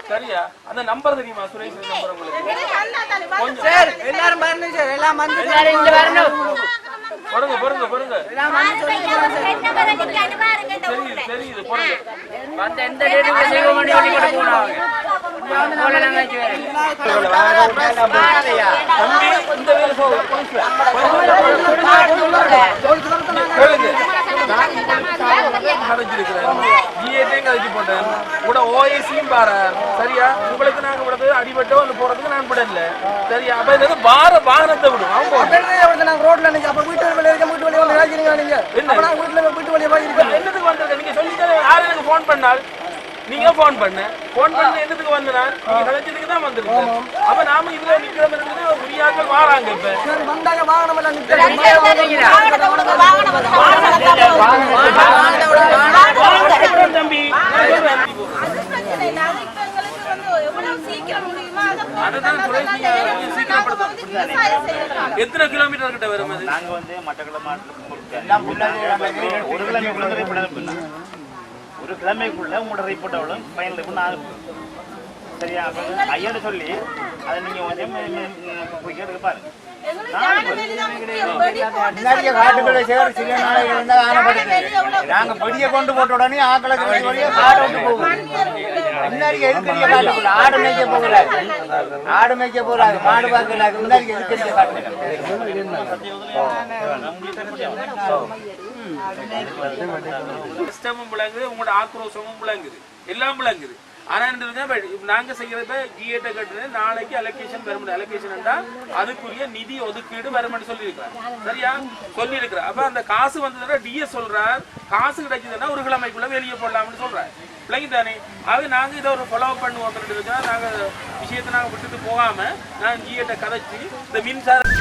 சரியா அந்த நம்பர் தெரியுமா சுரேஷ் நம்பர் உங்களுக்கு சார் எல்லாரும் வரணும் சார் எல்லாம் வந்து எல்லாரும் இங்க வரணும் போடுங்க போடுங்க போடுங்க எல்லாம் வந்து தெரியுது போடுங்க வந்து எந்த டேட்டுக்கு சேவ் பண்ணி ஓடி கூட போறாங்க தம்பி இந்த வேலை போகுது சரியா உங்களுக்கு நாங்க விடுறது அடிபட்டோ அந்த போறதுக்கு நான் விடல சரியா அப்ப இது வாகனத்தை விடும் ரோட்ல என்னத்துக்கு வந்திருக்க நீங்க சொல்லிட்டு யாரு எனக்கு போன் பண்ணால் நீங்க போன் பண்ண என்னத்துக்கு வந்தனா நீங்க கலெக்டருக்கு தான் வந்திருக்கு அப்ப நாம இதுல நிக்கிறதுக்கு புரியாக்கள் வாராங்க இப்ப வந்தாங்க வாகனம் எல்லாம் தம்பி எத்தனை கிலோமீட்டர் கிட்ட வரும் அது நாங்க வந்து ஒரு கிழமைக்குள்ள உங்களோட ரிப்போர்ட் அவ்வளவு ஃபைனல் ரிப்போர்ட் நான் சரியா ஐயோட சொல்லி அதை நீங்க கொஞ்சம் போய் கேட்டு பாருங்க நாங்க பெரிய கொண்டு போட்ட உடனே ஆக்களுக்கு ஆடு மேய்க்க போகல ஆடு மேய்க்க போறாங்க மாடு பார்க்கல முன்னாடி எதுக்கறிய காட்டுங்க கஷ்டமும் விளங்குது உங்களோட ஆக்ரோஷமும் விளங்குது எல்லாம் விளங்குது ஆனா நாங்க செய்யறத ஜிஏட்ட கட்டுறது நாளைக்கு அலோகேஷன் பெறமுடியும் அலோகேஷன் அதுக்குரிய நிதி ஒதுக்கீடு வரும்னு சொல்லியிருக்கிறார் சரியா சொல்லியிருக்கிறார் அப்ப அந்த காசு வந்ததுன்னா டிஎஸ் சொல்றார் காசு கிடைச்சதுன்னா ஒரு கிழமைக்குள்ள வெளியே போடலாம்னு சொல்றாரு பிள்ளைங்க தானே அது நாங்க இதை ஒரு ஃபாலோ பண்ணுவோம் நாங்க விஷயத்தை நாங்க விட்டுட்டு போகாம நான் ஜிஏட்ட கதைச்சு இந்த மின்சார